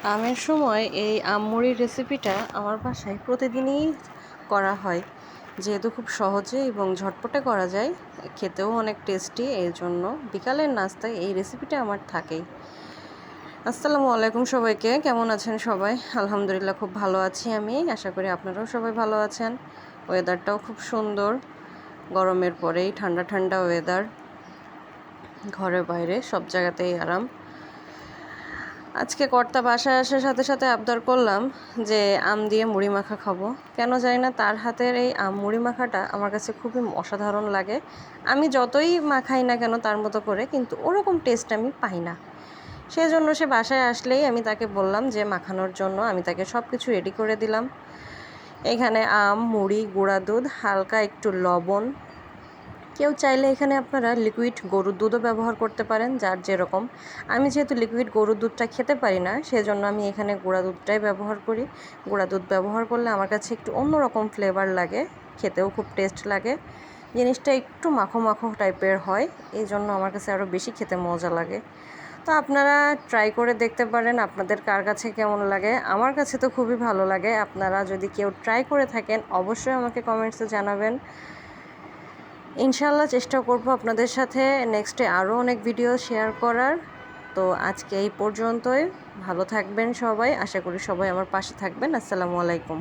আমের সময় এই আমমুড়ির রেসিপিটা আমার বাসায় প্রতিদিনই করা হয়, যেহেতু খুব সহজে এবং ঝটপটে করা যায়, খেতেও অনেক টেস্টি। এই জন্য বিকালের নাস্তায় এই রেসিপিটা আমার থাকেই। আসসালামু আলাইকুম সবাইকে, কেমন আছেন সবাই? আলহামদুলিল্লাহ খুব ভালো আছি আমি, আশা করি আপনারাও সবাই ভালো আছেন। ওয়েদারটাও খুব সুন্দর, গরমের পরেই ঠান্ডা ঠান্ডা ওয়েদার, ঘরে বাইরে সব জায়গাতেই আরাম। আজকে কর্তা বাসায় আসার সাথে সাথে আবদার করলাম যে আম দিয়ে মুড়ি মাখা খাবো। কেন জানি না তার হাতের এই আম মুড়ি মাখাটা আমার কাছে খুবই অসাধারণ লাগে। আমি যতই মাখাই না কেন তার মতো করে, কিন্তু ওরকম টেস্ট আমি পাই না। সেজন্য সে বাসায় আসলেই আমি তাকে বললাম যে মাখানোর জন্য। আমি তাকে সব কিছু রেডি করে দিলাম। এখানে আম, মুড়ি, গুঁড়া দুধ, হালকা একটু লবণ। কেউ চাইলে এখানে আপনারা লিকুইড গরুর দুধও ব্যবহার করতে পারেন, যার যেরকম। আমি যেহেতু লিকুইড গরুর দুধটা খেতে পারি না, সেজন্য আমি এখানে গুঁড়া দুধটাই ব্যবহার করি। গুঁড়া দুধ ব্যবহার করলে আমার কাছে একটু অন্যরকম ফ্লেভার লাগে, খেতেও খুব টেস্ট লাগে। জিনিসটা একটু মাখো মাখো টাইপের হয়, এই জন্য আমার কাছে আরও বেশি খেতে মজা লাগে। তো আপনারা ট্রাই করে দেখতে পারেন আপনাদের কার কাছে কেমন লাগে। আমার কাছে তো খুবই ভালো লাগে। আপনারা যদি কেউ ট্রাই করে থাকেন অবশ্যই আমাকে কমেন্টসে জানাবেন। ইনশাআল্লাহ চেষ্টা করব আপনাদের সাথে নেক্সটে আরও অনেক ভিডিও শেয়ার করার। তো আজকে এই পর্যন্তই। ভালো থাকবেন সবাই, আশা করি সবাই আমার পাশে থাকবেন। আসসালামু আলাইকুম।